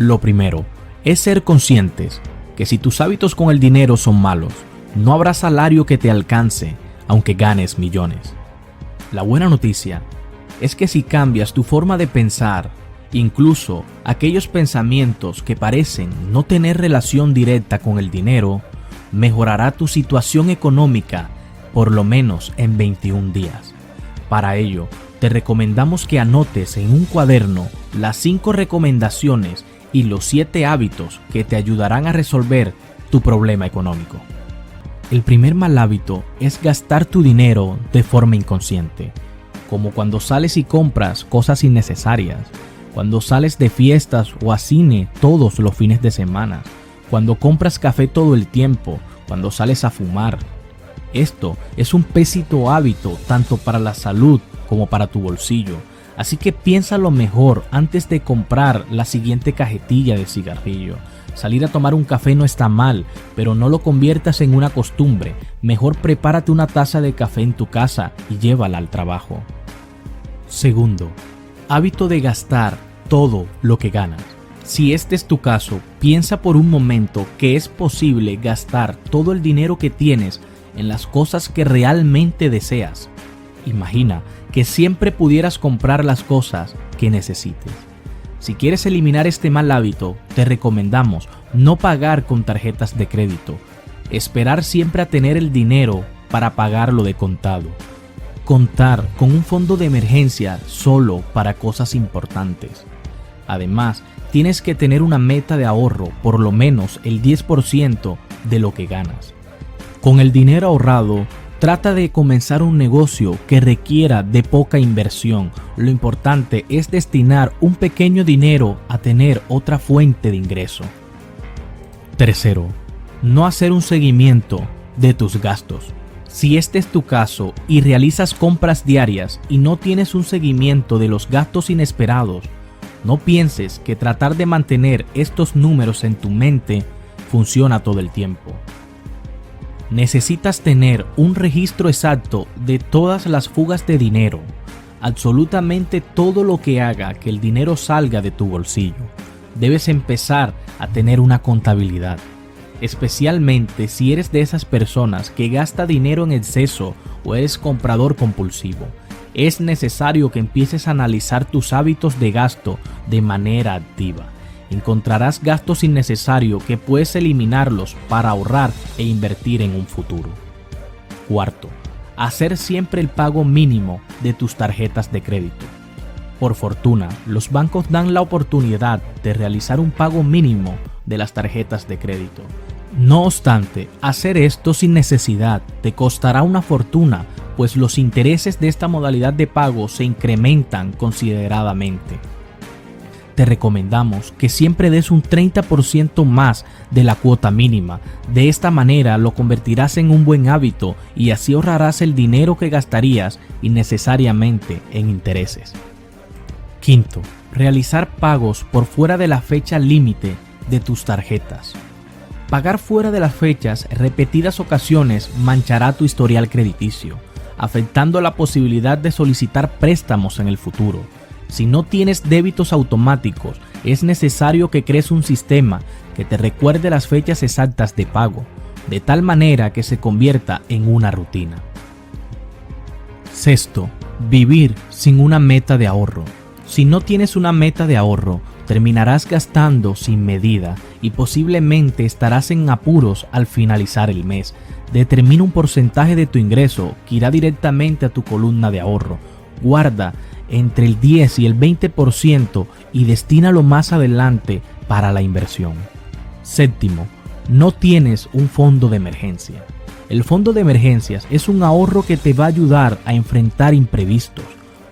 Lo primero es ser conscientes que si tus hábitos con el dinero son malos, no habrá salario que te alcance aunque ganes millones. La buena noticia es que si cambias tu forma de pensar, incluso aquellos pensamientos que parecen no tener relación directa con el dinero, mejorará tu situación económica por lo menos en 21 días. Para ello, te recomendamos que anotes en un cuaderno las 5 recomendaciones y los 7 hábitos que te ayudarán a resolver tu problema económico. El primer mal hábito es gastar tu dinero de forma inconsciente, como cuando sales y compras cosas innecesarias, cuando sales de fiestas o a cine todos los fines de semana, cuando compras café todo el tiempo, cuando sales a fumar. Esto es un pésimo hábito tanto para la salud como para tu bolsillo, así que piénsalo mejor antes de comprar la siguiente cajetilla de cigarrillo. Salir a tomar un café no está mal, pero no lo conviertas en una costumbre. Mejor prepárate una taza de café en tu casa y llévala al trabajo. Segundo, hábito de gastar todo lo que ganas. Si este es tu caso, piensa por un momento que es posible gastar todo el dinero que tienes en las cosas que realmente deseas. Imagina que siempre pudieras comprar las cosas que necesites. Si quieres eliminar este mal hábito, te recomendamos no pagar con tarjetas de crédito. Esperar siempre a tener el dinero para pagarlo de contado. Contar con un fondo de emergencia solo para cosas importantes. Además, tienes que tener una meta de ahorro, por lo menos el 10% de lo que ganas. Con el dinero ahorrado, trata de comenzar un negocio que requiera de poca inversión. Lo importante es destinar un pequeño dinero a tener otra fuente de ingreso. Tercero, no hacer un seguimiento de tus gastos. Si este es tu caso y realizas compras diarias y no tienes un seguimiento de los gastos inesperados, no pienses que tratar de mantener estos números en tu mente funciona todo el tiempo. Necesitas tener un registro exacto de todas las fugas de dinero, absolutamente todo lo que haga que el dinero salga de tu bolsillo. Debes empezar a tener una contabilidad, especialmente si eres de esas personas que gasta dinero en exceso o eres comprador compulsivo. Es necesario que empieces a analizar tus hábitos de gasto de manera activa. Encontrarás gastos innecesarios que puedes eliminarlos para ahorrar e invertir en un futuro. Cuarto, hacer siempre el pago mínimo de tus tarjetas de crédito. Por fortuna, los bancos dan la oportunidad de realizar un pago mínimo de las tarjetas de crédito. No obstante, hacer esto sin necesidad te costará una fortuna, pues los intereses de esta modalidad de pago se incrementan consideradamente. Te recomendamos que siempre des un 30% más de la cuota mínima. De esta manera lo convertirás en un buen hábito y así ahorrarás el dinero que gastarías innecesariamente en intereses. Quinto, realizar pagos por fuera de la fecha límite de tus tarjetas. Pagar fuera de las fechas en repetidas ocasiones manchará tu historial crediticio, afectando la posibilidad de solicitar préstamos en el futuro. Si no tienes débitos automáticos, es necesario que crees un sistema que te recuerde las fechas exactas de pago, de tal manera que se convierta en una rutina. Sexto, vivir sin una meta de ahorro. Si no tienes una meta de ahorro, terminarás gastando sin medida y posiblemente estarás en apuros al finalizar el mes. Determina un porcentaje de tu ingreso que irá directamente a tu columna de ahorro. Guarda entre el 10 y el 20% y destínalo más adelante para la inversión. Séptimo, no tienes un fondo de emergencia. El fondo de emergencias es un ahorro que te va a ayudar a enfrentar imprevistos.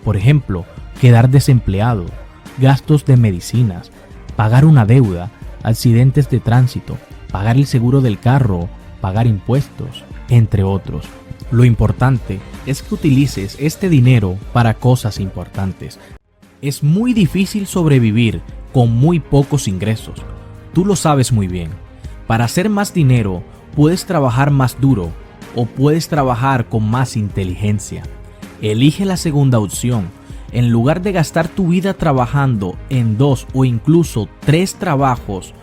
Por ejemplo, quedar desempleado, gastos de medicinas, pagar una deuda, accidentes de tránsito, pagar el seguro del carro, pagar impuestos, entre otros. Lo importante es que utilices este dinero para cosas importantes. Es muy difícil sobrevivir con muy pocos ingresos. Tú lo sabes muy bien. Para hacer más dinero, puedes trabajar más duro o puedes trabajar con más inteligencia. Elige la segunda opción. en lugar de gastar tu vida trabajando en 2 o incluso 3 trabajos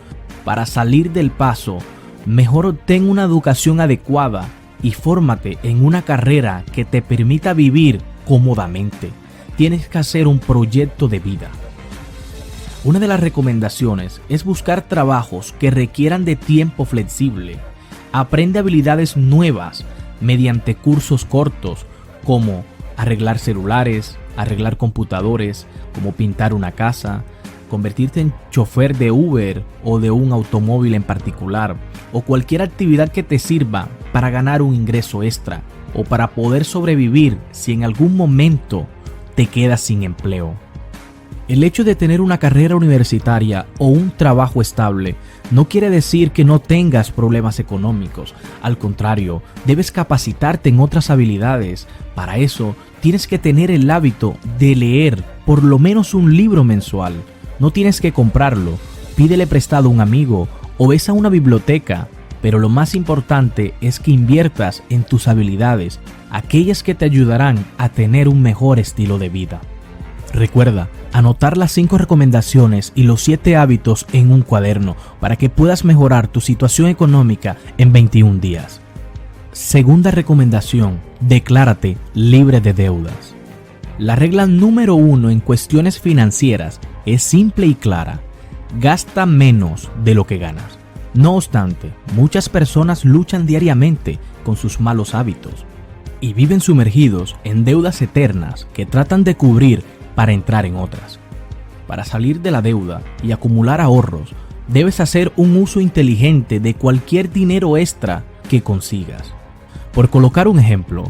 para salir del paso, mejor obtén una educación adecuada y fórmate en una carrera que te permita vivir cómodamente. Tienes que hacer un proyecto de vida. Una de las recomendaciones es buscar trabajos que requieran de tiempo flexible. Aprende habilidades nuevas mediante cursos cortos como arreglar celulares, arreglar computadores, como pintar una casa, convertirte en chofer de Uber o de un automóvil en particular, o cualquier actividad que te sirva para ganar un ingreso extra o para poder sobrevivir si en algún momento te quedas sin empleo. El hecho de tener una carrera universitaria o un trabajo estable no quiere decir que no tengas problemas económicos. Al contrario, debes capacitarte en otras habilidades. Para eso, tienes que tener el hábito de leer por lo menos un libro mensual. No tienes que comprarlo, pídele prestado a un amigo o ves a una biblioteca. Pero lo más importante es que inviertas en tus habilidades, aquellas que te ayudarán a tener un mejor estilo de vida. Recuerda, anotar las 5 recomendaciones y los 7 hábitos en un cuaderno para que puedas mejorar tu situación económica en 21 días. Segunda recomendación, declárate libre de deudas. La regla número 1 en cuestiones financieras es simple y clara: gasta menos de lo que ganas. No obstante, muchas personas luchan diariamente con sus malos hábitos y viven sumergidos en deudas eternas que tratan de cubrir para entrar en otras. Para salir de la deuda y acumular ahorros, debes hacer un uso inteligente de cualquier dinero extra que consigas. Por colocar un ejemplo,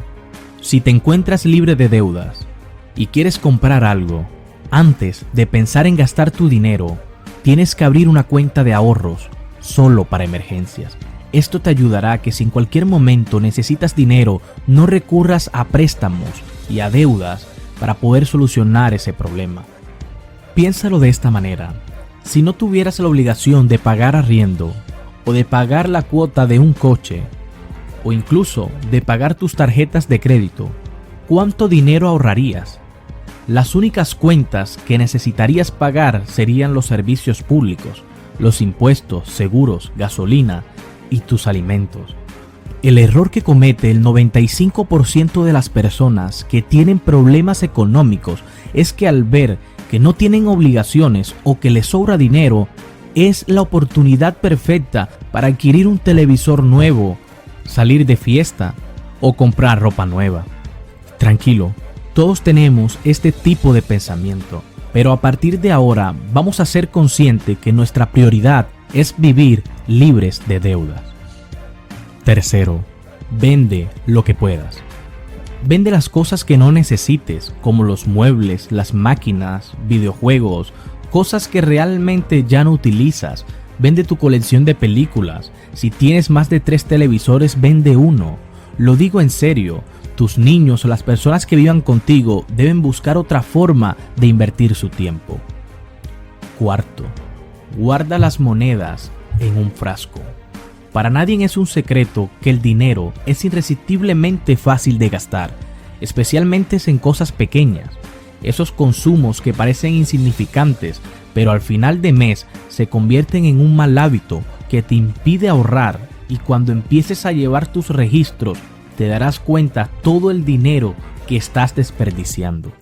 si te encuentras libre de deudas y quieres comprar algo, antes de pensar en gastar tu dinero, tienes que abrir una cuenta de ahorros solo para emergencias. Esto te ayudará a que si en cualquier momento necesitas dinero, no recurras a préstamos y a deudas para poder solucionar ese problema. Piénsalo de esta manera: si no tuvieras la obligación de pagar arriendo, o de pagar la cuota de un coche, o incluso de pagar tus tarjetas de crédito, ¿cuánto dinero ahorrarías? Las únicas cuentas que necesitarías pagar serían los servicios públicos, los impuestos, seguros, gasolina y tus alimentos. El error que comete el 95% de las personas que tienen problemas económicos es que al ver que no tienen obligaciones o que les sobra dinero, es la oportunidad perfecta para adquirir un televisor nuevo, salir de fiesta o comprar ropa nueva. Tranquilo, todos tenemos este tipo de pensamiento, pero a partir de ahora vamos a ser conscientes que nuestra prioridad es vivir libres de deudas. Tercero, vende lo que puedas. Vende las cosas que no necesites, como los muebles, las máquinas, videojuegos, cosas que realmente ya no utilizas. Vende tu colección de películas. Si tienes más de 3 televisores, vende uno. Lo digo en serio, tus niños o las personas que vivan contigo deben buscar otra forma de invertir su tiempo. Cuarto, guarda las monedas en un frasco. Para nadie es un secreto que el dinero es irresistiblemente fácil de gastar, especialmente en cosas pequeñas. Esos consumos que parecen insignificantes, pero al final de mes se convierten en un mal hábito que te impide ahorrar, y cuando empieces a llevar tus registros te darás cuenta todo el dinero que estás desperdiciando.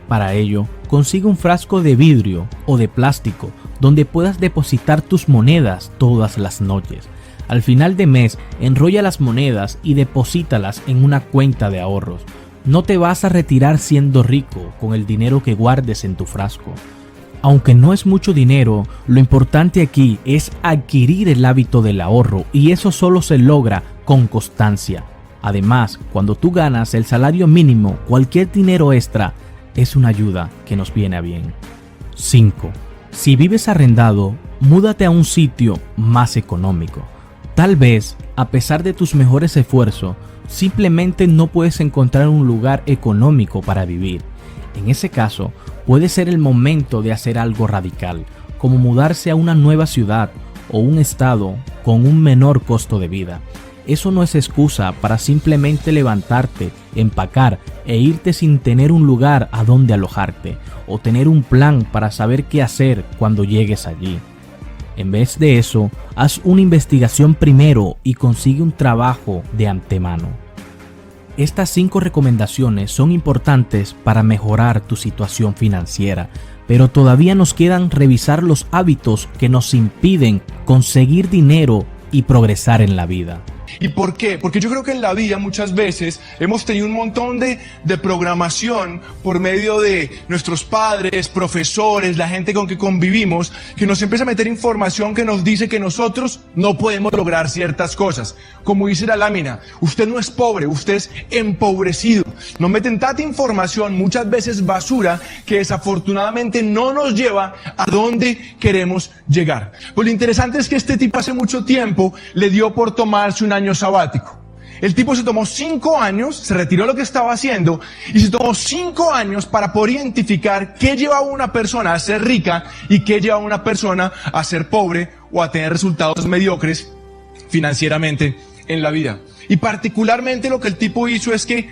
Para ello, consigue un frasco de vidrio o de plástico donde puedas depositar tus monedas todas las noches. Al final de mes, enrolla las monedas y deposítalas en una cuenta de ahorros. No te vas a retirar siendo rico con el dinero que guardes en tu frasco. Aunque no es mucho dinero, lo importante aquí es adquirir el hábito del ahorro, y eso solo se logra con constancia. Además, cuando tú ganas el salario mínimo, cualquier dinero extra es una ayuda que nos viene a bien. 5. Si vives arrendado, múdate a un sitio más económico. Tal vez, a pesar de tus mejores esfuerzos, simplemente no puedes encontrar un lugar económico para vivir. En ese caso, puede ser el momento de hacer algo radical, como mudarse a una nueva ciudad o un estado con un menor costo de vida. eso no es excusa para simplemente levantarte, empacar e irte sin tener un lugar a donde alojarte o tener un plan para saber qué hacer cuando llegues allí. En vez de eso, haz una investigación primero y consigue un trabajo de antemano. Estas 5 recomendaciones son importantes para mejorar tu situación financiera, pero todavía nos quedan revisar los hábitos que nos impiden conseguir dinero y progresar en la vida. ¿Y por qué? Porque yo creo que en la vida muchas veces hemos tenido un montón de programación por medio de nuestros padres, profesores, la gente con que convivimos, que nos empieza a meter información que nos dice que nosotros no podemos lograr ciertas cosas. Como dice la lámina, usted no es pobre, usted es empobrecido. Nos meten tanta información, muchas veces basura, que desafortunadamente no nos lleva a donde queremos llegar. Pues lo interesante es que este tipo hace mucho tiempo le dio por tomarse un año sabático. El tipo se tomó 5 años, se retiró lo que estaba haciendo y se tomó 5 años para poder identificar qué lleva a una persona a ser rica y qué lleva a una persona a ser pobre o a tener resultados mediocres financieramente en la vida. Y particularmente lo que el tipo hizo es que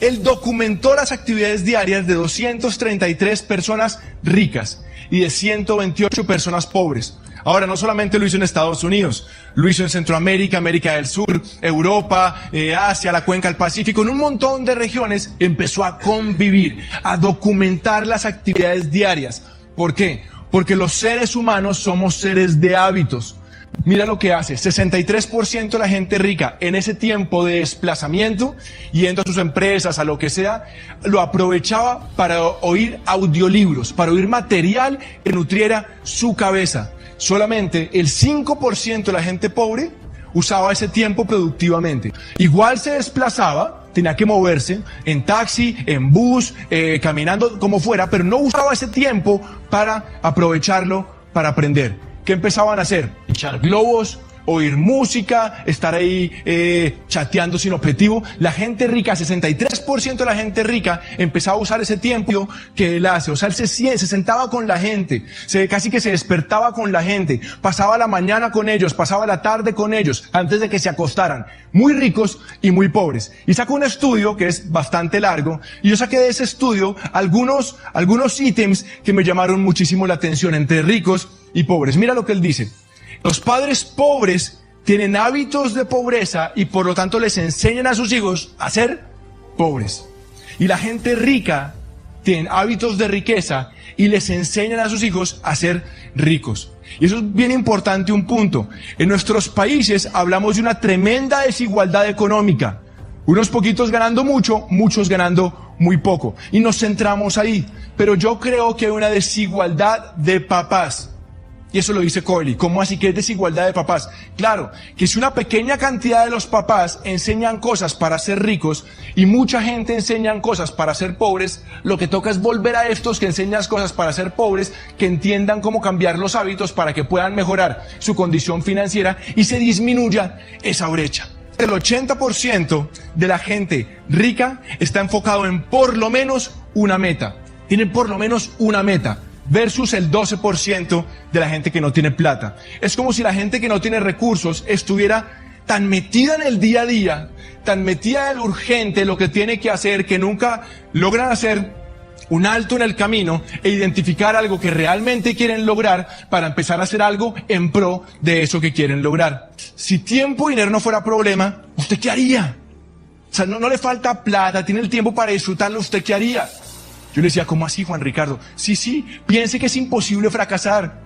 él documentó las actividades diarias de 233 personas ricas y de 128 personas pobres. Ahora, no solamente lo hizo en Estados Unidos, lo hizo en Centroamérica, América del Sur, Europa, Asia, la cuenca del Pacífico, en un montón de regiones empezó a convivir, a documentar las actividades diarias. ¿Por qué? Porque los seres humanos somos seres de hábitos. Mira lo que hace, 63% de la gente rica en ese tiempo de desplazamiento, yendo a sus empresas, a lo que sea, lo aprovechaba para oír audiolibros, para oír material que nutriera su cabeza. Solamente el 5% de la gente pobre usaba ese tiempo productivamente. Igual se desplazaba, tenía que moverse en taxi, en bus, caminando, como fuera, pero no usaba ese tiempo para aprovecharlo para aprender. ¿Qué empezaban a hacer? Echar globos, oír música, estar ahí chateando sin objetivo. La gente rica, 63% de la gente rica empezaba a usar ese tiempo que él hace. O sea, él se sentaba con la gente, casi que se despertaba con la gente, pasaba la mañana con ellos, pasaba la tarde con ellos, antes de que se acostaran. Muy ricos y muy pobres. Y sacó un estudio que es bastante largo, y yo saqué de ese estudio algunos ítems que me llamaron muchísimo la atención entre ricos y pobres. Mira lo que él dice. Los padres pobres tienen hábitos de pobreza y por lo tanto les enseñan a sus hijos a ser pobres. Y la gente rica tiene hábitos de riqueza y les enseñan a sus hijos a ser ricos. Y eso es bien importante, un punto. En nuestros países hablamos de una tremenda desigualdad económica. Unos poquitos ganando mucho, muchos ganando muy poco. Y nos centramos ahí. Pero yo creo que hay una desigualdad de papás. Y eso lo dice Coley. ¿Cómo así que es desigualdad de papás? Claro, que si una pequeña cantidad de los papás enseñan cosas para ser ricos y mucha gente enseñan cosas para ser pobres, lo que toca es volver a estos que enseñan cosas para ser pobres, que entiendan cómo cambiar los hábitos para que puedan mejorar su condición financiera y se disminuya esa brecha. El 80% de la gente rica está enfocado en por lo menos una meta. Tienen por lo menos una meta. Versus el 12% de la gente que no tiene plata. Es como si la gente que no tiene recursos estuviera tan metida en el día a día, tan metida en lo urgente, lo que tiene que hacer, que nunca logran hacer un alto en el camino e identificar algo que realmente quieren lograr para empezar a hacer algo en pro de eso que quieren lograr. Si tiempo y dinero no fuera problema, ¿usted qué haría? O sea, no le falta plata, tiene el tiempo para disfrutarlo, ¿usted qué haría? Yo le decía, ¿cómo así, Juan Ricardo? Sí, piense que es imposible fracasar,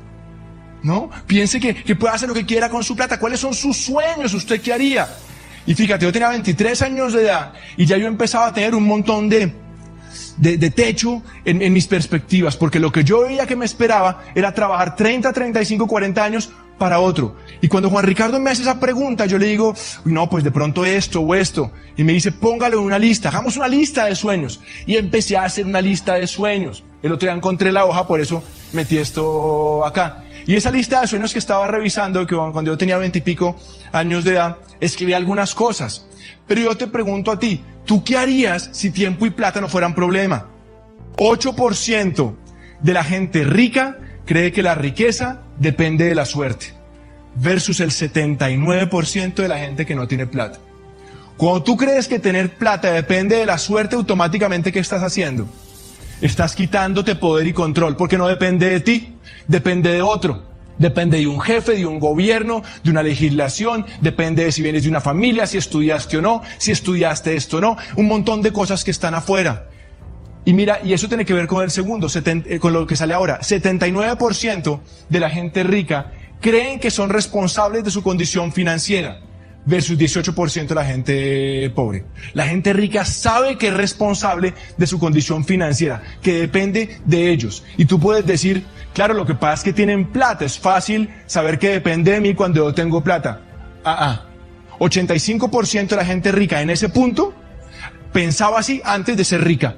¿no? Piense que puede hacer lo que quiera con su plata. ¿Cuáles son sus sueños? ¿Usted qué haría? Y fíjate, yo tenía 23 años de edad y ya yo empezaba a tener un montón de techo en mis perspectivas, porque lo que yo veía que me esperaba era trabajar 30, 35, 40 años para otro. Y cuando Juan Ricardo me hace esa pregunta, yo le digo, no, pues de pronto esto o esto. Y me dice, póngalo en una lista, hagamos una lista de sueños. Y empecé a hacer una lista de sueños. El otro día encontré la hoja, por eso metí esto acá. Y esa lista de sueños que estaba revisando, que cuando yo tenía 20 y pico años de edad, escribí algunas cosas. Pero yo te pregunto a ti, ¿tú qué harías si tiempo y plata no fueran problema? 8% de la gente rica cree que la riqueza depende de la suerte. versus el 79% de la gente que no tiene plata. Cuando tú crees que tener plata depende de la suerte, automáticamente, ¿qué estás haciendo? Estás quitándote poder y control, porque no depende de ti, depende de otro. Depende de un jefe, de un gobierno, de una legislación, depende de si vienes de una familia, si estudiaste o no, si estudiaste esto o no, un montón de cosas que están afuera. Y mira, y eso tiene que ver con el segundo, con lo que sale ahora. 79% de la gente rica creen que son responsables de su condición financiera, versus 18% de la gente pobre. La gente rica sabe que es responsable de su condición financiera, que depende de ellos. Y tú puedes decir, claro, lo que pasa es que tienen plata, es fácil saber que depende de mí cuando yo tengo plata. 85% de la gente rica en ese punto pensaba así antes de ser rica.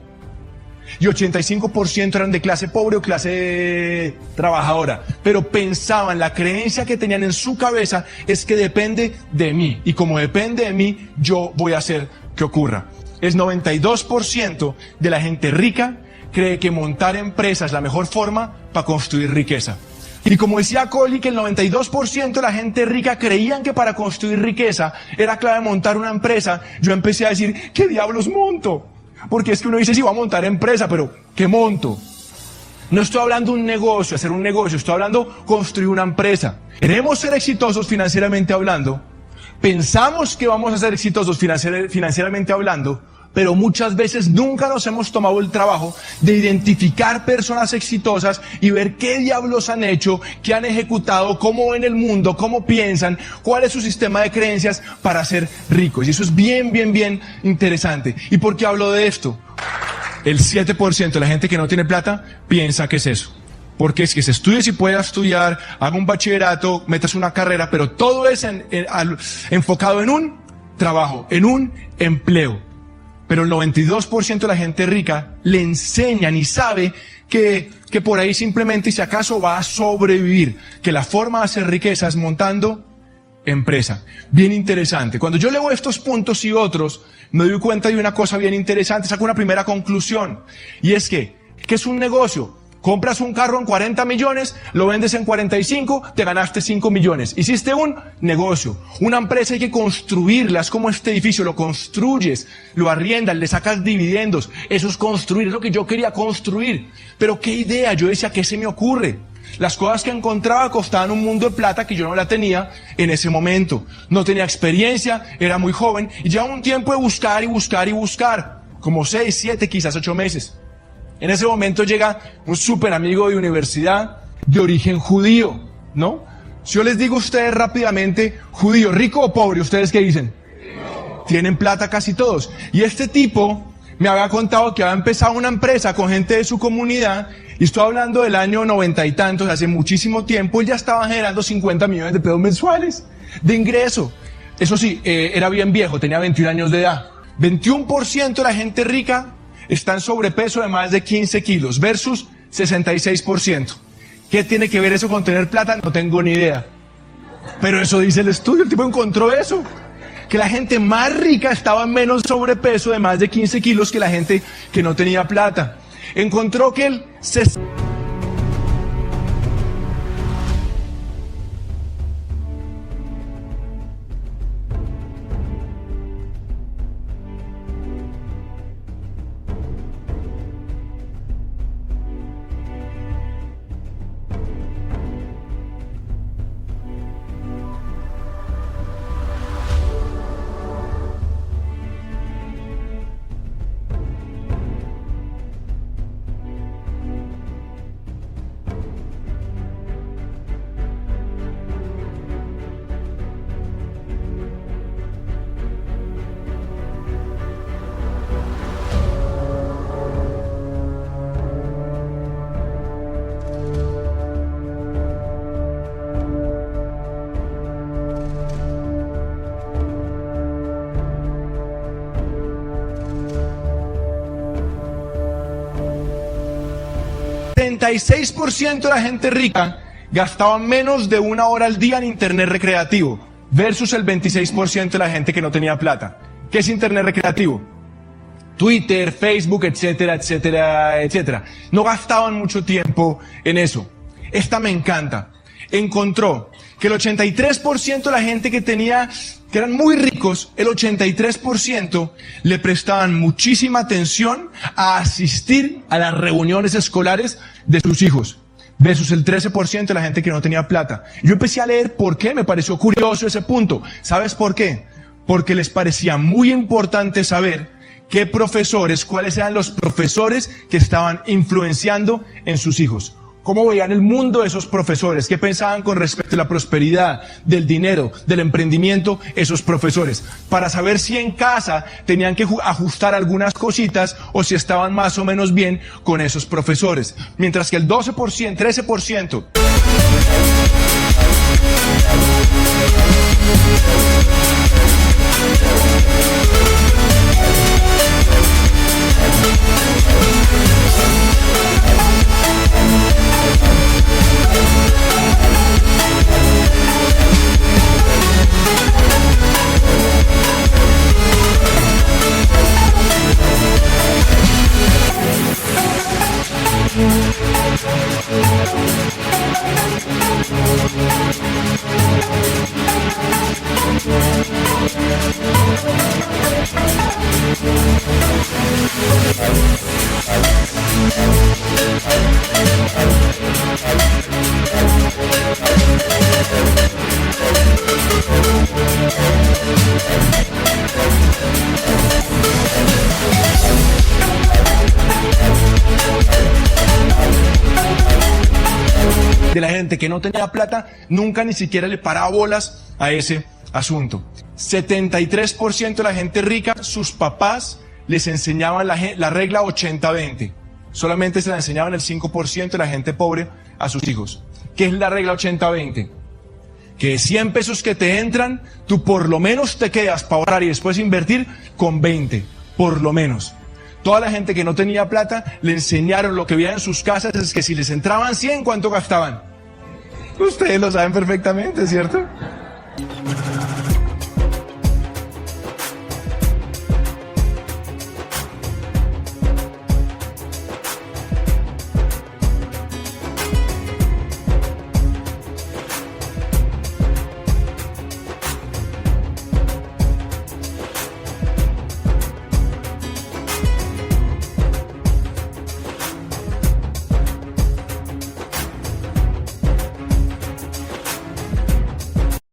Y 85% eran de clase pobre o clase trabajadora, pero pensaban, la creencia que tenían en su cabeza es que depende de mí, y como depende de mí, yo voy a hacer que ocurra. El 92% de la gente rica cree que montar empresas es la mejor forma para construir riqueza. Y como decía Colli, que el 92% de la gente rica creían que para construir riqueza era clave montar una empresa, yo empecé a decir, ¿qué diablos monto? Porque es que uno dice, sí, va a montar empresa, pero ¿qué monto? No estoy hablando de un negocio, hacer un negocio, estoy hablando de construir una empresa. Queremos ser exitosos financieramente hablando, pensamos que vamos a ser exitosos financieramente hablando, pero muchas veces nunca nos hemos tomado el trabajo de identificar personas exitosas y ver qué diablos han hecho, qué han ejecutado, cómo ven el mundo, cómo piensan, cuál es su sistema de creencias para ser ricos. Y eso es bien, bien, bien interesante. ¿Y por qué hablo de esto? El 7% de la gente que no tiene plata piensa que es eso. Porque es que se estudie si pueda estudiar, haga un bachillerato, metas una carrera, pero todo es enfocado en un trabajo, en un empleo. Pero el 92% de la gente rica le enseñan y sabe que por ahí simplemente, si acaso, va a sobrevivir, que la forma de hacer riqueza es montando empresa. Bien interesante. Cuando yo leo estos puntos y otros, me doy cuenta de una cosa bien interesante, saco una primera conclusión, y es que, ¿qué es un negocio? Compras un carro en 40 millones, lo vendes en 45, te ganaste 5 millones. Hiciste un negocio. Una empresa hay que construirla, es como este edificio, lo construyes, lo arriendas, le sacas dividendos. Eso es construir, es lo que yo quería construir. Pero qué idea, yo decía, ¿qué se me ocurre? Las cosas que encontraba costaban un mundo de plata que yo no la tenía en ese momento. No tenía experiencia, era muy joven, y llevaba un tiempo de buscar y buscar y buscar. Como 6, 7, quizás 8 meses. En ese momento llega un súper amigo de universidad de origen judío, ¿no? Si yo les digo a ustedes rápidamente, judío, ¿rico o pobre? ¿Ustedes qué dicen? Tienen plata casi todos. Y este tipo me había contado que había empezado una empresa con gente de su comunidad, y estoy hablando del año 90 y tantos, hace muchísimo tiempo, él ya estaba generando 50 millones de pesos mensuales de ingreso. Eso sí, era bien viejo, tenía 21 años de edad. 21% de la gente rica está en sobrepeso de más de 15 kilos versus 66%. ¿Qué tiene que ver eso con tener plata? No tengo ni idea. Pero eso dice el estudio, el tipo encontró eso. Que la gente más rica estaba en menos sobrepeso de más de 15 kilos que la gente que no tenía plata. Encontró que el 76% de la gente rica gastaba menos de 1 hora al día en internet recreativo, versus el 26% de la gente que no tenía plata. ¿Qué es internet recreativo? Twitter, Facebook, etcétera, etcétera, etcétera. No gastaban mucho tiempo en eso. Esta me encanta. encontró que el 83% de la gente que eran muy ricos, el 83% le prestaban muchísima atención a asistir a las reuniones escolares de sus hijos, versus el 13% de la gente que no tenía plata. Yo empecé a leer por qué, me pareció curioso ese punto. ¿Sabes por qué? Porque les parecía muy importante saber qué profesores, cuáles eran los profesores que estaban influenciando en sus hijos. ¿Cómo veían el mundo de esos profesores? ¿Qué pensaban con respecto a la prosperidad, del dinero, del emprendimiento esos profesores? Para saber si en casa tenían que ajustar algunas cositas o si estaban más o menos bien con esos profesores. Mientras que el 12%, 13%... de la gente que no tenía plata, nunca ni siquiera le paraba bolas a ese asunto. 73% de la gente rica, sus papás les enseñaban la regla 80-20. Solamente se la enseñaban el 5% de la gente pobre a sus hijos. ¿Qué es la regla 80-20? Que de 100 pesos que te entran, tú por lo menos te quedas para ahorrar y después invertir con 20, por lo menos. Toda la gente que no tenía plata le enseñaron lo que veía en sus casas, es que si les entraban 100, ¿cuánto gastaban? Ustedes lo saben perfectamente, ¿cierto?